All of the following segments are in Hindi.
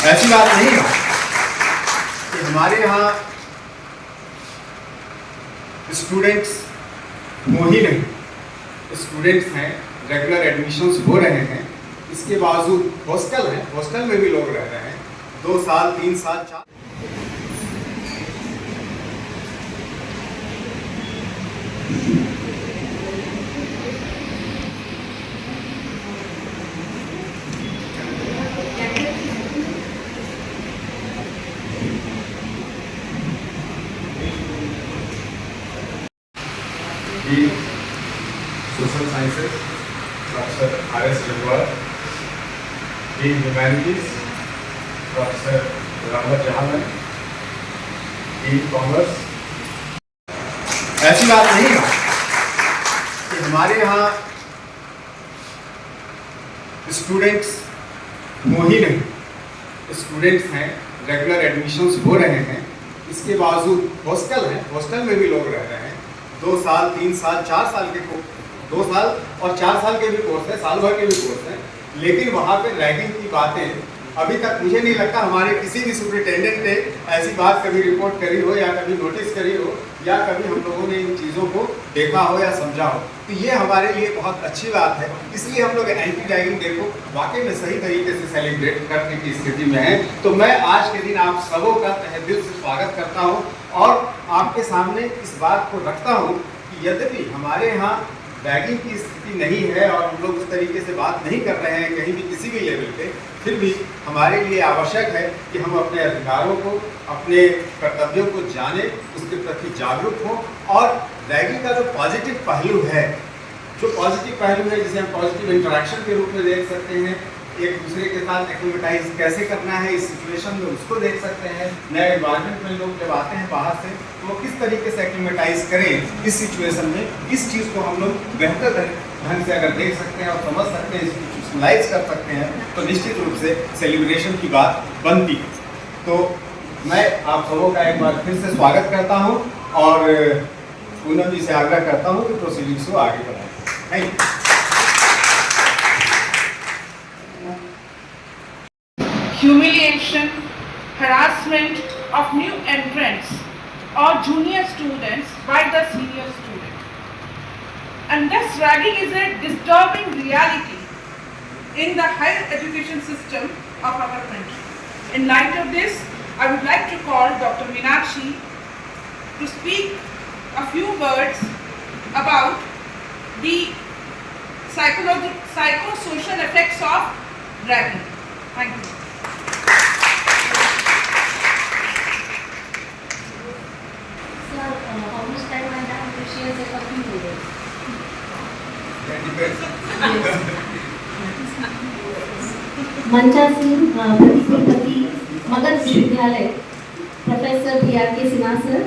ऐसी बात नहीं है कि हमारे यहाँ स्टूडेंट्स हो ही नहीं, स्टूडेंट्स हैं, रेगुलर एडमिशन्स हो रहे हैं, इसके बावजूद हॉस्टल है, हॉस्टल में भी लोग रह रहे हैं 2 साल 3 साल 4। Social sciences professor RS. Jangwal, dean humanities professor Rahmat Jahan, dean commerce. ऐसी बात नहीं है कि हमारे यहाँ स्टूडेंट्स हो ही नहीं, स्टूडेंट्स हैं, रेगुलर एडमिशन्स हो रहे हैं, इसके बावजूद हॉस्टल है, हॉस्टल में भी लोग रह रहे हैं 2 साल 3 साल 4 साल के 2 साल और 4 साल के भी कोर्स है, साल भर के भी कोर्स हैं, लेकिन वहाँ पे रैगिंग की बातें अभी तक मुझे नहीं लगता हमारे किसी भी सुपरिटेंडेंट ने ऐसी बात कभी रिपोर्ट करी हो या कभी नोटिस करी हो या कभी हम लोगों ने इन चीज़ों को देखा हो या समझा हो। तो ये हमारे लिए बहुत अच्छी बात है, इसलिए हम लोग एंटी रैगिंग डे को वाकई में सही तरीके से सेलिब्रेट करने की स्थिति में हैं। तो मैं आज के दिन आप सबों का तहे दिल से स्वागत करता हूँ और आपके सामने इस बात को रखता हूँ कि यद्यपि हमारे यहाँ रैगिंग की स्थिति नहीं है और हम लोग उस तरीके से बात नहीं कर रहे हैं कहीं भी किसी भी लेवल पे, फिर भी हमारे लिए आवश्यक है कि हम अपने अधिकारों को, अपने कर्तव्यों को जानें, उसके प्रति जागरूक हों और रैगिंग का जो पॉजिटिव पहलू है, जिसे हम पॉजिटिव इंटरेक्शन के रूप में देख सकते हैं, एक दूसरे के साथ एक्लिमेटाइज कैसे करना है इस सिचुएशन में उसको देख सकते हैं, नए एनवायरनमेंट में लोग जब आते हैं बाहर से तो वो किस तरीके से एक्लिमेटाइज करें इस सिचुएशन में, इस चीज़ को हम लोग बेहतर ढंग से अगर देख सकते हैं और समझ सकते हैं, इंस्टीट्यूशनलाइज कर सकते हैं तो निश्चित रूप से सेलिब्रेशन की बात बनती है। तो मैं आप सबों का एक बार फिर से स्वागत करता हूँ और पूनम जी से आग्रह करता हूँ कि प्रोसीडिंग्स को आगे बढ़ाएं। Thank you. Humiliation, harassment of new entrants or junior students by the senior student. And thus ragging is a disturbing reality in the higher education system of our country. In light of this, I would like to call Dr. Meenakshi to speak a few words about the psychosocial effects of ragging. Thank you. How much time I have to share the few words? मंचासीन प्रतिकुलपति मगध विश्वविद्यालय professor B.R.K. Sinha sir,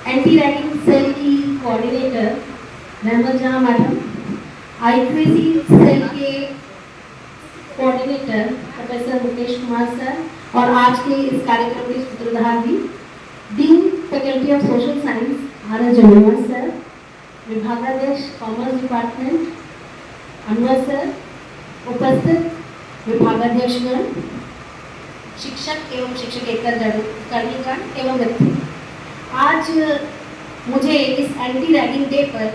anti ragging cell की coordinator Rahmat Jahan madam, IQAC cell के coordinator professor Mukesh Kumar sir और आज के इस कार्यक्रम के सूत्रधार भी dean faculty of social science R.S. Jangwal sir, विभागाध्यक्ष कॉमर्स डिपार्टमेंट अनवर सर, उपस्थित विभागाध्यक्षगण, शिक्षक एवं शिक्षकेतर कर्मीगण एवं व्यक्ति, आज मुझे इस एंटी रैगिंग डे पर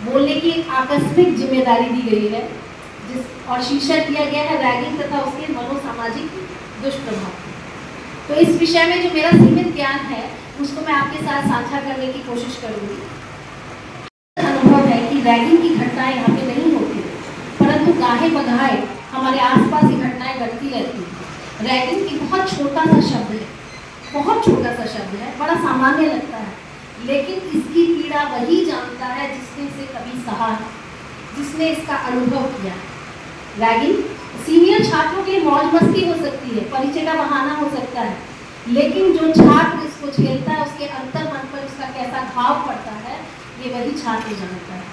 बोलने की एक आकस्मिक जिम्मेदारी दी गई है और शीर्षक दिया गया है रैगिंग तथा उसके मनोसामाजिक दुष्प्रभाव। तो इस विषय में जो मेरा सीमित ज्ञान है उसको मैं आपके साथ साझा करने की कोशिश करूंगी। अनुभव है कि रैगिंग की घटनाएं यहाँ पे नहीं होती, परंतु गाहे बगाहे हमारे आसपास ये घटनाएं बढ़ती रहती हैं। रैगिंग की बहुत छोटा सा शब्द है, बहुत छोटा सा शब्द है, बड़ा सामान्य लगता है, लेकिन इसकी पीड़ा वही जानता है जिसने इसे कभी सहा है, जिसने इसका अनुभव किया है। रैगिंग सीनियर छात्रों के लिए मौज मस्ती हो सकती है, परिचय का बहाना हो सकता है, लेकिन जो छात्र इसको झेलता है उसके अंतर मन पर उसका कैसा घाव पड़ता है ये वही छात्र जानता है।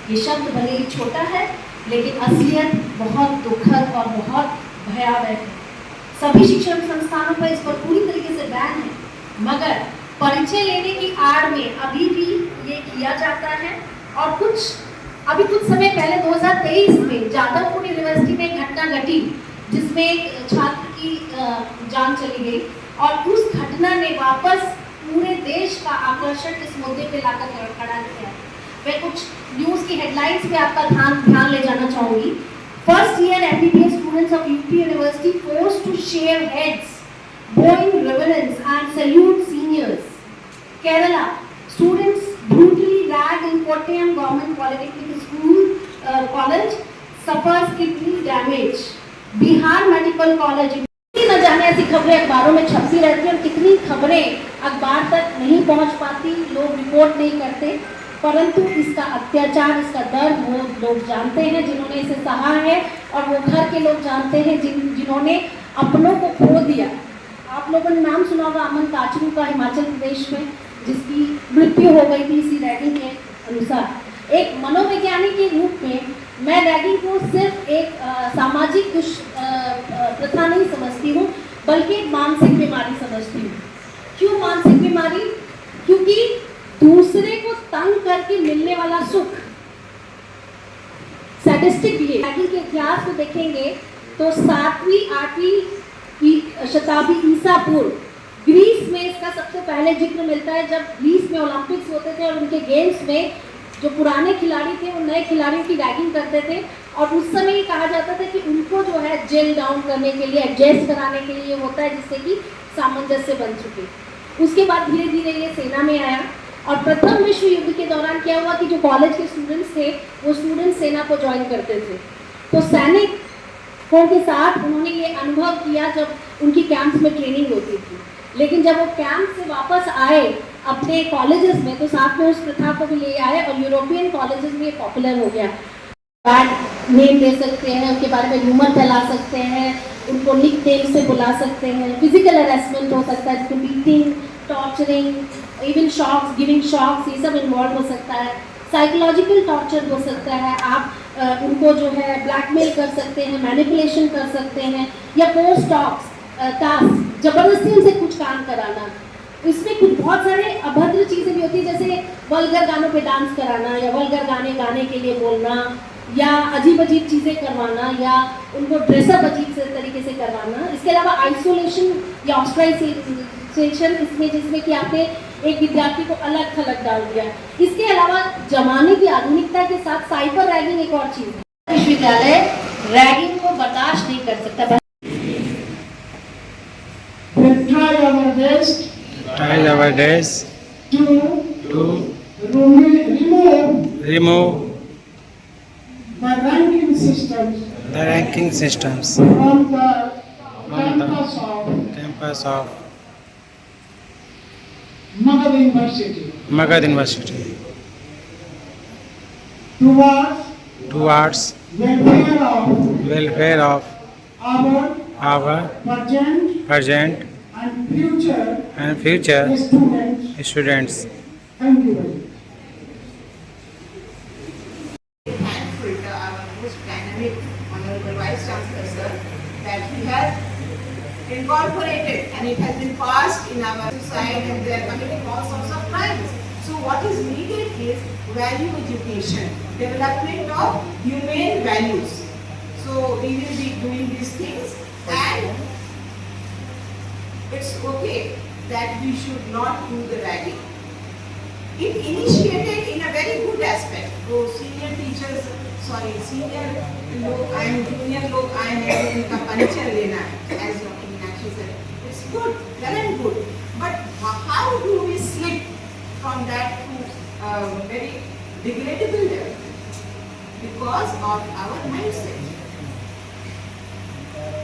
ये शब्द भले ही छोटा है लेकिन असलियत बहुत दुखद और बहुत भयावह है। सभी शिक्षण संस्थानों पर इस पर पूरी तरीके से बैन है, मगर परिचय लेने की आड़ में अभी भी ये किया जाता है। और अभी कुछ समय पहले 2023 में जादवपुर यूनिवर्सिटी में एक घटना घटी जिसमें जिसमें एक छात्र की जान चली गई और उस घटना ने वापस पूरे देश का आकर्षण इस मुद्दे पे लाकर खड़ा किया। मैं कुछ न्यूज़ की हेडलाइंस पे आपका ध्यान ले जाना चाहूँगी। First year MBBS students of UP university forced to shave heads, bowing reverence and salute seniors. Kerala, students brutally dragged in Kottayam Government Polytechnic School College suffers kidney damage. Bihar Medical College, न जाने ऐसी खबरें अखबारों में छपती रहती हैं और कितनी खबरें अखबार तक नहीं पहुंच पाती, लोग रिपोर्ट नहीं करते, परंतु इसका अत्याचार, इसका दर्द वो लोग जानते हैं जिन्होंने इसे सहा है, और वो घर के लोग जानते हैं जिन्होंने अपनों को खो दिया। आप लोगों ने नाम सुना होगा अमन काचरू का, हिमाचल प्रदेश में, जिसकी मृत्यु हो गई थी इसी रैगिंग के अनुसार। एक मनोवैज्ञानिक के रूप में मैं रैगिंग को सिर्फ एक सामाजिक प्रथा नहीं समझती हूँ, बल्कि एक मानसिक बीमारी समझती हूँ। क्यों मानसिक बीमारी? क्योंकि दूसरे को तंग करके मिलने वाला सुख, सैडिस्टिक ये। रैगिंग के इतिहास को देखेंगे तो 7वीं 8वीं शताब्दी ईसा पूर्व ग्रीस में इसका सबसे पहले जिक्र मिलता है, जब ग्रीस में ओलंपिक्स होते थे और उनके गेम्स में जो पुराने खिलाड़ी थे वो नए खिलाड़ियों की रैगिंग करते थे, और उस समय ये कहा जाता था कि उनको जो है जेल डाउन करने के लिए, एडजस्ट कराने के लिए होता है, जिससे कि सामंजस्य बन चुके। उसके बाद धीरे धीरे ये सेना में आया, और प्रथम विश्व युद्ध के दौरान क्या हुआ कि जो कॉलेज के स्टूडेंट्स थे वो स्टूडेंट्स सेना को ज्वाइन करते थे, तो सैनिकों के साथ उन्होंने ये अनुभव किया जब उनकी कैंप्स में ट्रेनिंग होती थी। लेकिन जब वो कैंप से वापस आए अपने कॉलेजेस में, तो साथ में उस प्रथा को भी ले आए, और यूरोपियन कॉलेजेस में ये पॉपुलर हो गया। बैड नेम दे सकते हैं, उनके बारे में ह्यूमर फैला सकते हैं, उनको निक नेम से बुला सकते हैं, फिजिकल हेरेसमेंट हो सकता है, जिसमें beating, torturing, even shocks, giving shocks, ये सब इन्वॉल्व हो सकता है। साइकोलॉजिकल टॉर्चर हो सकता है, आप उनको जो है ब्लैकमेल कर सकते हैं, मैनिपुलेशन कर सकते हैं, या फोर्स टास्क, जबरदस्ती उनसे कुछ काम कराना। इसमें कुछ बहुत सारे अभद्र चीज़ें भी होती है, जैसे वल्गर गानों पे डांस कराना, या वल्गर गाने गाने के लिए बोलना, या अजीब अजीब चीज़ें करवाना, या उनको ड्रेसअप अजीब से तरीके से करवाना। इसके अलावा आइसोलेशन या ऑस्ट्राइजेशन, इसमें जिसमें कि आपने एक विद्यार्थी को अलग थलग डाल दिया। इसके अलावा जमाने की आधुनिकता के साथ साइबर रैगिंग एक और चीज़ है। विश्वविद्यालय रैगिंग को बर्दाश्त नहीं कर सकता। Try our best to remove the ranking systems the ranking systems from the from the campus of campus of Magad University Magad University towards welfare of our present and future students. Thank you very much. Thankful to our most dynamic Honorable Vice Chancellor Sir that he has incorporated and it has been passed in our society, and they are committing all sorts of crimes. So what is needed is value education, development of humane values. So we will be doing these things, and it's okay that we should not do the ragging. It initiated in a very good aspect. So senior teachers, senior लोग आए, junior लोग आए हैं, उनका परिचय लेना है, as Dr. Meenakshi said. It's good, well and good. But how do we slip from that to very degradable level? Because of our mindset.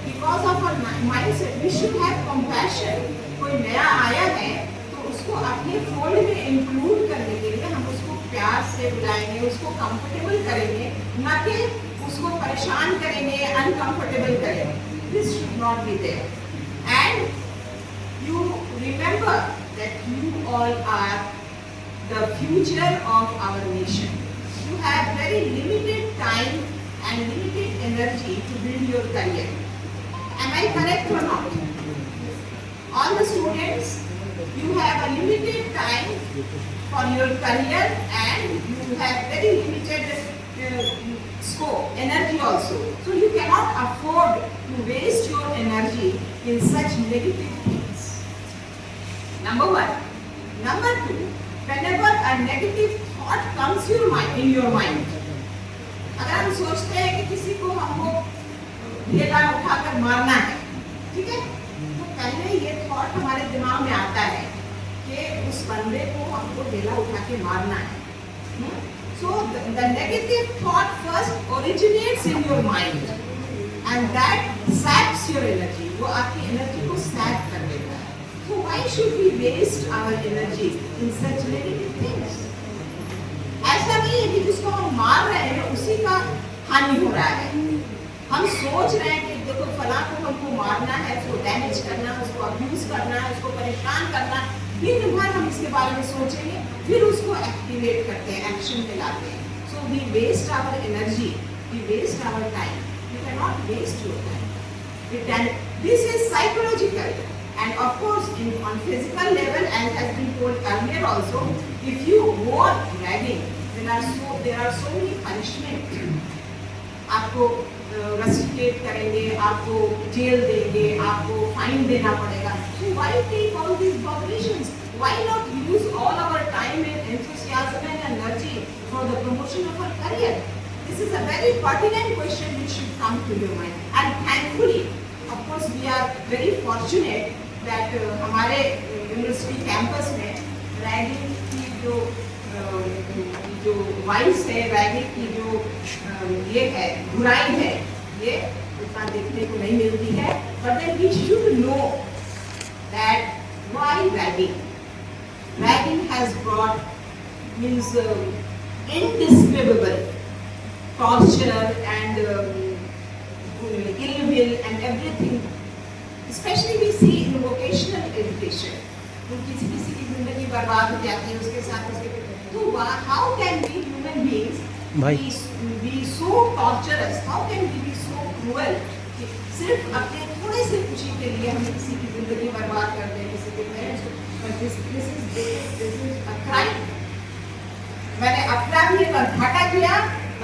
Because of our mindset, we should have compassion. कोई नया आया है तो उसको अपने फोल्ड में इंक्लूड करने के लिए हम उसको प्यार से बुलाएंगे, उसको कंफर्टेबल करेंगे, न कि उसको परेशान करेंगे, अनकंफर्टेबल करेंगे. This should not be there. And you remember that you all are the future of our nation. You have very limited time and limited energy to build your career. Am I correct or not? All the students, you have a limited time for your career and you have very limited scope, energy also. So you cannot afford to waste your energy in such negative things. Number one. Number two, whenever a negative thought comes in your mind, अगर हम सोचते हैं कि किसी को हमको ढेला उठाकर मारना है, ठीक है, तो पहले ये थॉट हमारे दिमाग में आता है कि उस बंदे को हमको ढेला उठा के मारना है. So the negative thought first originates in your mind and that saps your energy. वो आपकी एनर्जी को सैप कर देता है. So why should we waste our energy in such negative things? ऐसा नहीं है कि जिसको हम मार रहे हैं उसी का हानि हो रहा है. हम सोच रहे हैं कि देखो फलां को हमको मारना है, उसको डैमेज करना, उसको अब्यूज करना है, उसको परेशान करना. दिन भर हम इसके बारे में सोचेंगे, फिर उसको एक्टिवेट करते हैं, एक्शन में लाते हैं. So we waste our energy, we waste our time. You cannot waste your time. This is psychological, and of course, on physical level, as has been told earlier also, if you go on ragging, there are so many punishment. आपको रस्टिकेट करेंगे, आपको जेल देंगे, आपको फाइन देना पड़ेगा. So why take all these populations? Why not use all our time and enthusiasm and energy for the promotion of our career? This is a very pertinent question which should come to your mind. And thankfully, of course, we are very fortunate that हमारे यूनिवर्सिटी कैंपस में रैगिंग की जो वाइस है, रैगिंग की जो ये है, बुराई है, ये उतना देखने को नहीं मिलती है. But then we should know that why ragging? Ragging has brought means indescribable torture and ill will and everything. Especially we see in vocational education. किसी की जिंदगी बर्बाद हो जाती है उसके साथ उसके. तो how can we human beings be so torturous? How can we be so cruel? सिर्फ अपने थोड़े से खुशी के लिए हम किसी की जिंदगी बर्बाद कर दें, किसी के parents. But this is a crime. मैंने अपना भी एक घाटा किया,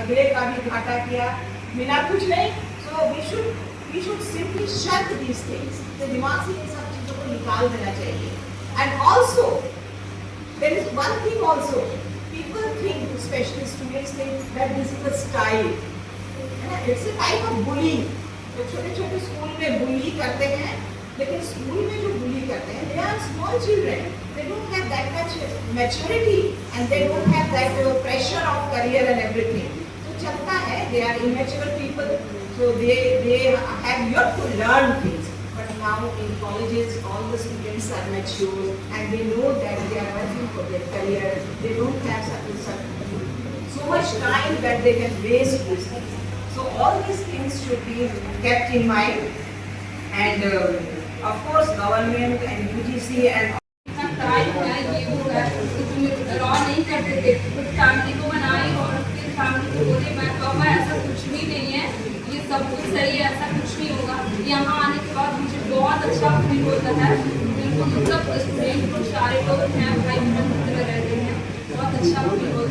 अगले का भी घाटा किया, मिला कुछ नहीं. So we should simply shut these things. तो दिमाग से इन सब चीजों को निकाल देना चाहिए. And also there is one thing also. People think, especially students think that this is a style. It's a type of bullying. तो छोटे-छोटे स्कूल में bully करते हैं, लेकिन स्कूल में जो bully करते हैं, they are small children. They don't have that much maturity and they don't have that pressure of career and everything. तो चलता है, they are immature people, so they have yet to learn things. But now in colleges, all the students are mature and they know that they are working for their career. They don't have so much time that they can waste this. So all these things should be kept in mind. And of course, government and UGC and raw नहीं करते थे, फैमिली को बनाए और फिर फैमिली को बोले मैं पापा ऐसा कुछ भी नहीं है, ये सब कुछ सही है, ऐसा कुछ नहीं होगा. यहाँ आने के बाद मुझे बहुत अच्छा फील होता है. बिल्कुल मतलब स्टूडेंट को सारे लोग हैं भाई बहन की तरह रहते हैं, बहुत अच्छा फील होता है.